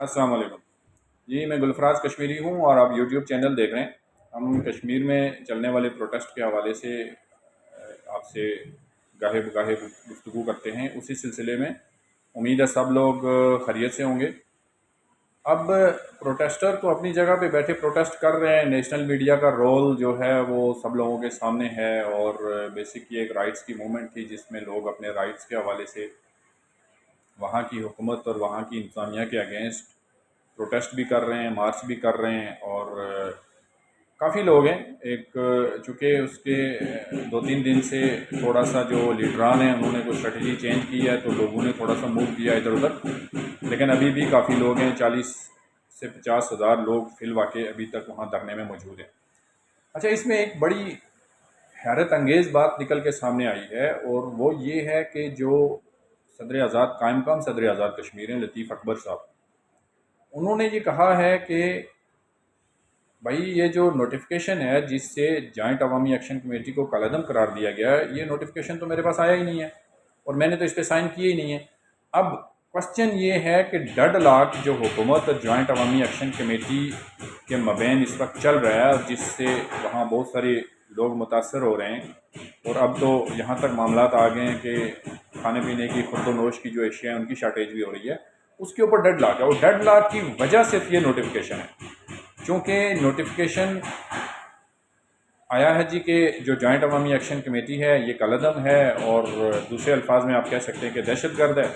السلام علیکم جی، میں گلفراز کشمیری ہوں اور آپ یوٹیوب چینل دیکھ رہے ہیں۔ ہم کشمیر میں چلنے والے پروٹیسٹ کے حوالے سے آپ سے گاہے بگاہے گفتگو کرتے ہیں۔ اسی سلسلے میں امید ہے سب لوگ خیریت سے ہوں گے۔ اب پروٹیسٹر تو اپنی جگہ پہ بیٹھے پروٹیسٹ کر رہے ہیں، نیشنل میڈیا کا رول جو ہے وہ سب لوگوں کے سامنے ہے، اور بیسک یہ ایک رائٹس کی موومنٹ تھی جس میں لوگ اپنے رائٹس کے حوالے سے وہاں کی حکومت اور وہاں کی انتظامیہ کے اگینسٹ پروٹیسٹ بھی کر رہے ہیں، مارچ بھی کر رہے ہیں، اور کافی لوگ ہیں۔ ایک چونکہ اس کے 2-3 دن سے تھوڑا سا جو لیڈران ہیں انہوں نے کوئی اسٹریٹجی چینج کی ہے تو لوگوں نے تھوڑا سا موو کیا ادھر ادھر، لیکن ابھی بھی کافی لوگ ہیں، 40 سے 50 ہزار لوگ فی الواقع ابھی تک وہاں دھرنے میں موجود ہیں۔ اچھا، اس میں ایک بڑی حیرت انگیز بات نکل کے سامنے آئی ہے، اور وہ یہ ہے کہ جو صدر آزاد قائم مقام صدر آزاد کشمیر ہیں لطیف اکبر صاحب، انہوں نے یہ کہا ہے کہ بھائی یہ جو نوٹیفیکیشن ہے جس سے جوائنٹ عوامی ایکشن کمیٹی کو کالعدم قرار دیا گیا ہے، یہ نوٹیفیکیشن تو میرے پاس آیا ہی نہیں ہے اور میں نے تو اس پہ سائن کیے ہی نہیں ہے۔ اب کوسچن یہ ہے کہ ڈیڈ لاک جو حکومت اور جوائنٹ عوامی ایکشن کمیٹی کے مابین اس وقت چل رہا ہے، جس سے وہاں بہت سارے لوگ متاثر ہو رہے ہیں، اور اب تو یہاں تک معاملات آ گئے ہیں کہ کھانے پینے کی خورد و نوش کی جو اشیاء ہیں ان کی شارٹیج بھی ہو رہی ہے، اس کے اوپر ڈیڈ لاک ہے، اور ڈیڈ لاک کی وجہ صرف یہ نوٹیفیکیشن ہے۔ چونکہ نوٹیفیکیشن آیا ہے جی کہ جو جوائنٹ عوامی ایکشن کمیٹی ہے یہ کالعدم ہے، اور دوسرے الفاظ میں آپ کہہ سکتے ہیں کہ دہشت گرد ہے،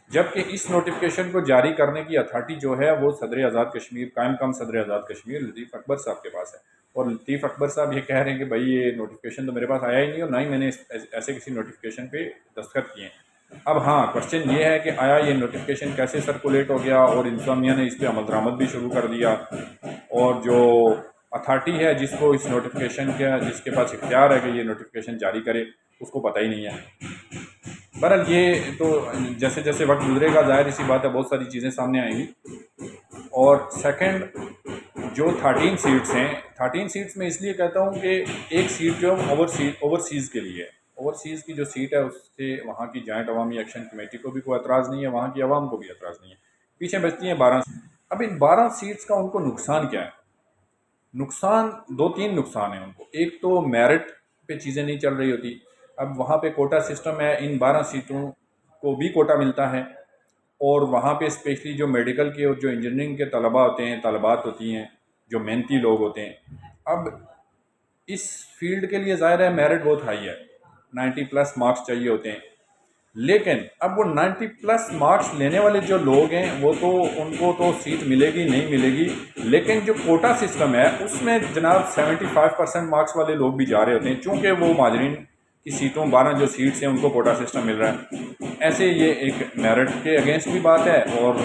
جبکہ اس نوٹیفیکیشن کو جاری کرنے کی اتھارٹی جو ہے وہ صدر آزاد کشمیر قائم مقام صدر آزاد کشمیر لطیف اکبر صاحب کے پاس ہے، اور لطیف اکبر صاحب یہ کہہ رہے ہیں کہ بھائی یہ نوٹیفیکیشن تو میرے پاس آیا ہی نہیں، اور نہ ہی میں نے ایسے کسی نوٹیفیکیشن پہ دستخط کیے ہیں۔ اب ہاں، کوسچن یہ ہے کہ آیا یہ نوٹیفیکیشن کیسے سرکولیٹ ہو گیا، اور انتظامیہ نے اس پہ عمل درآمد بھی شروع کر دیا، اور جو اتھارٹی ہے جس کو اس نوٹیفیکیشن کا جس کے پاس اختیار ہے کہ یہ نوٹیفیکیشن جاری کرے، اس کو پتہ ہی نہیں ہے۔ بہرحال یہ تو جیسے جیسے وقت گزرے گا ظاہر اسی بات ہے بہت ساری چیزیں سامنے آئیں گی۔ اور سیکنڈ، جو 13 سیٹس ہیں، 13 سیٹس میں اس لیے کہتا ہوں کہ ایک سیٹ جو ہے اوورسیز کے لیے ہے۔ اوورسیز کی جو سیٹ ہے اس سے وہاں کی جوائنٹ عوامی ایکشن کمیٹی کو بھی کوئی اعتراض نہیں ہے، وہاں کی عوام کو بھی اعتراض نہیں ہے، پیچھے بچتی ہیں 12 سیٹ۔ اب ان 12 سیٹس کا ان کو نقصان کیا ہے؟ نقصان 2-3 نقصان ہیں ان کو۔ ایک تو میرٹ پہ چیزیں نہیں چل رہی ہوتی، اب وہاں پہ کوٹا سسٹم ہے، ان 12 سیٹوں کو بھی کوٹا ملتا ہے، اور وہاں پہ اسپیشلی جو میڈیکل کے اور جو انجینئرنگ کے طلباء ہوتے ہیں، طالبات ہوتی ہیں، جو محنتی لوگ ہوتے ہیں، اب اس فیلڈ کے لیے ظاہر ہے میرٹ بہت ہائی ہے، 90+ مارکس چاہیے ہوتے ہیں، لیکن اب وہ 90+ مارکس لینے والے جو لوگ ہیں وہ تو ان کو تو سیٹ ملے گی نہیں ملے گی، لیکن جو کوٹا سسٹم ہے اس میں جناب 75% مارکس والے لوگ بھی جا رہے ہوتے ہیں، چونکہ وہ مہاجرین کی سیٹوں 12 جو سیٹس ہیں ان کو کوٹا سسٹم مل رہا ہے۔ ایسے یہ ایک میرٹ کے اگینسٹ بھی بات ہے، اور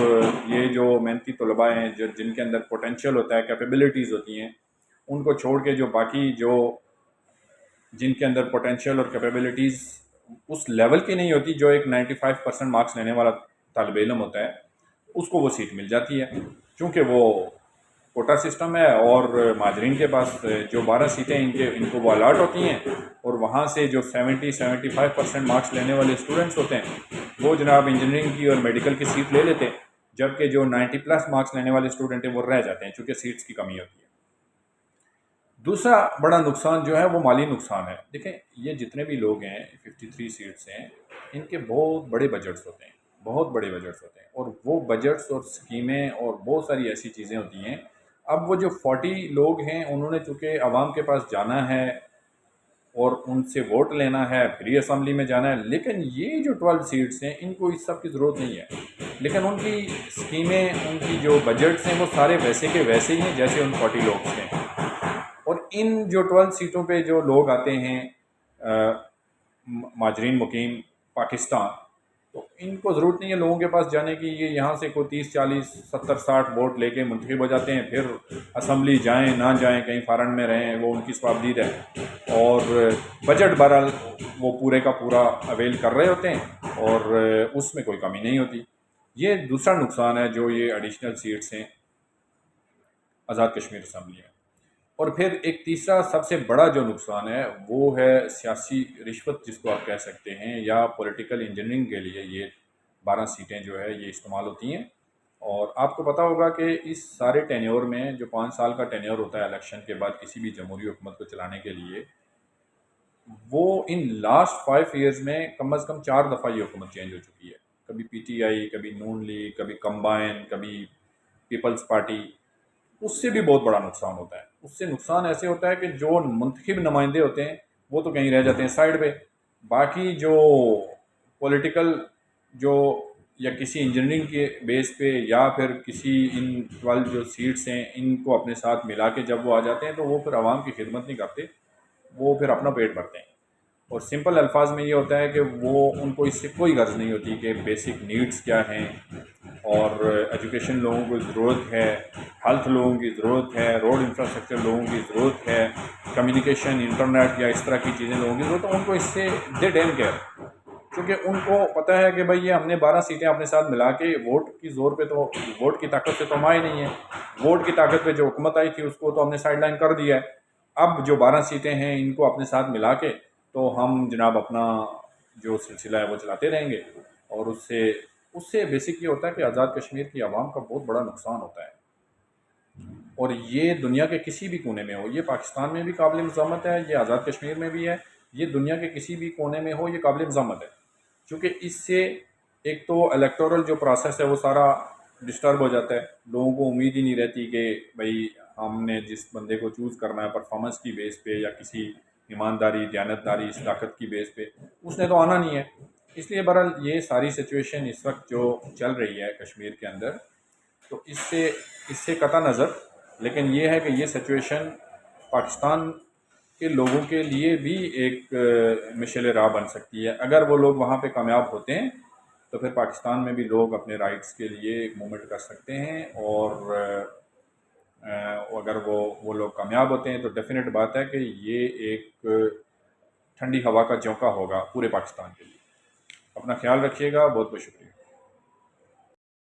یہ جو محنتی طلباء ہیں جن کے اندر پوٹینشیل ہوتا ہے، کیپیبلٹیز ہوتی ہیں، ان کو چھوڑ کے جو باقی جن کے اندر پوٹینشیل اور کیپیبلٹیز اس لیول کی نہیں ہوتی جو ایک 95% مارکس لینے والا طالب علم ہوتا ہے، اس کو وہ سیٹ مل جاتی ہے، چونکہ وہ کوٹا سسٹم ہے، اور مہاجرین کے پاس جو 12 سیٹیں ان کو وہ الاٹ ہوتی ہیں، اور وہاں سے جو 70-75% مارکس لینے والے اسٹوڈنٹس ہوتے ہیں وہ جناب انجینئرنگ کی اور میڈیکل کی سیٹ لے لیتے ہیں، جبکہ جو 90+ مارکس لینے والے اسٹوڈنٹ ہیں وہ رہ جاتے ہیں چونکہ سیٹس کی کمی ہوتی ہے۔ دوسرا بڑا نقصان جو ہے وہ مالی نقصان ہے۔ دیکھیں، یہ جتنے بھی لوگ ہیں 53 سیٹس ہیں، ان کے بہت بڑے بجٹس ہوتے ہیں، بہت بڑے بجٹس ہوتے ہیں، اور وہ بجٹس اور اسکیمیں اور بہت ساری ایسی چیزیں ہوتی ہیں۔ اب وہ جو 40 لوگ ہیں انہوں نے چونکہ عوام کے پاس جانا ہے اور ان سے ووٹ لینا ہے، پھر اسمبلی میں جانا ہے، لیکن یہ جو 12 سیٹس ہیں ان کو اس سب کی ضرورت نہیں ہے، لیکن ان کی اسکیمیں، ان کی جو بجٹس ہیں وہ سارے ویسے کے ویسے ہی ہیں جیسے ان 40 لوگ ہیں۔ اور ان جو 12 سیٹوں پہ جو لوگ آتے ہیں مہاجرین مقیم پاکستان، تو ان کو ضرورت نہیں ہے لوگوں کے پاس جانے کی، یہ یہاں سے کوئی 30-40-70-60 ووٹ لے کے منتخب ہو جاتے ہیں، پھر اسمبلی جائیں نہ جائیں، کہیں فارن میں رہیں، وہ ان کی ثوابدید ہے، اور بجٹ بہرحال وہ پورے کا پورا اویل کر رہے ہوتے ہیں، اور اس میں کوئی کمی نہیں ہوتی۔ یہ دوسرا نقصان ہے جو یہ ایڈیشنل سیٹس ہیں آزاد کشمیر اسمبلی میں۔ اور پھر ایک تیسرا سب سے بڑا جو نقصان ہے وہ ہے سیاسی رشوت، جس کو آپ کہہ سکتے ہیں، یا پولیٹیکل انجینئرنگ کے لیے یہ 12 سیٹیں جو ہے یہ استعمال ہوتی ہیں، اور آپ کو پتہ ہوگا کہ اس سارے ٹینیور میں جو 5 سال کا ٹینیور ہوتا ہے الیکشن کے بعد کسی بھی جمہوری حکومت کو چلانے کے لیے، وہ ان لاسٹ 5 ایئرز میں کم از کم 4 دفعہ یہ حکومت چینج ہو چکی ہے، کبھی پی ٹی آئی، کبھی نون لیگ، کبھی کمبائن، کبھی پیپلز پارٹی۔ اس سے بھی بہت بڑا نقصان ہوتا ہے۔ اس سے نقصان ایسے ہوتا ہے کہ جو منتخب نمائندے ہوتے ہیں وہ تو کہیں رہ جاتے ہیں سائڈ پہ، باقی جو پولیٹیکل جو یا کسی انجینئرنگ کے بیس پہ یا پھر کسی ان 12 جو سیٹس ہیں ان کو اپنے ساتھ ملا کے جب وہ آ جاتے ہیں تو وہ پھر عوام کی خدمت نہیں کرتے، وہ پھر اپنا پیٹ بھرتے ہیں۔ اور سمپل الفاظ میں یہ ہوتا ہے کہ وہ ان کو اس سے کوئی غرض نہیں ہوتی کہ بیسک نیڈز کیا ہیں، اور ایجوکیشن لوگوں کو ضرورت ہے، ہیلتھ لوگوں کی ضرورت ہے، روڈ انفراسٹرکچر لوگوں کی ضرورت ہے، کمیونیکیشن، انٹرنیٹ یا اس طرح کی چیزیں لوگوں کی ضرورت ہے، ان کو اس سے دے ڈیم کیئر، کیونکہ ان کو پتہ ہے کہ بھائی یہ ہم نے 12 سیٹیں اپنے ساتھ ملا کے ووٹ کی زور پہ تو ووٹ کی طاقت سے تو ہم آئے نہیں ہیں، ووٹ کی طاقت پہ جو حکومت آئی تھی اس کو تو ہم نے سائڈ لائن کر دیا ہے، اب جو 12 سیٹیں ہیں ان کو اپنے ساتھ ملا کے تو ہم جناب اپنا جو سلسلہ ہے وہ چلاتے رہیں گے، اور اس سے بیسک یہ ہوتا ہے کہ آزاد کشمیر کی عوام کا بہت بڑا نقصان ہوتا ہے۔ اور یہ دنیا کے کسی بھی کونے میں ہو، یہ پاکستان میں بھی قابل مذمت ہے، یہ آزاد کشمیر میں بھی ہے، یہ دنیا کے کسی بھی کونے میں ہو، یہ قابل مذمت ہے، کیونکہ اس سے ایک تو الیکٹورل جو پروسیس ہے وہ سارا ڈسٹرب ہو جاتا ہے، لوگوں کو امید ہی نہیں رہتی کہ بھئی ہم نے جس بندے کو چوز کرنا ہے پرفارمنس کی بیس پہ یا کسی ایمانداری، دیانتداری، صداقت کی بیس پہ، اس نے تو آنا نہیں ہے۔ اس لیے بہرحال یہ ساری سچویشن اس وقت جو چل رہی ہے کشمیر کے اندر، تو اس سے قطع نظر، لیکن یہ ہے کہ یہ سچویشن پاکستان کے لوگوں کے لیے بھی ایک مشعل راہ بن سکتی ہے۔ اگر وہ لوگ وہاں پہ کامیاب ہوتے ہیں تو پھر پاکستان میں بھی لوگ اپنے رائٹس کے لیے ایک موومنٹ کر سکتے ہیں، اور اگر وہ لوگ کامیاب ہوتے ہیں تو ڈیفینیٹ بات ہے کہ یہ ایک ٹھنڈی ہوا کا جھونکا ہوگا پورے پاکستان کے لیے۔ اپنا خیال رکھیے گا، بہت بہت شکریہ۔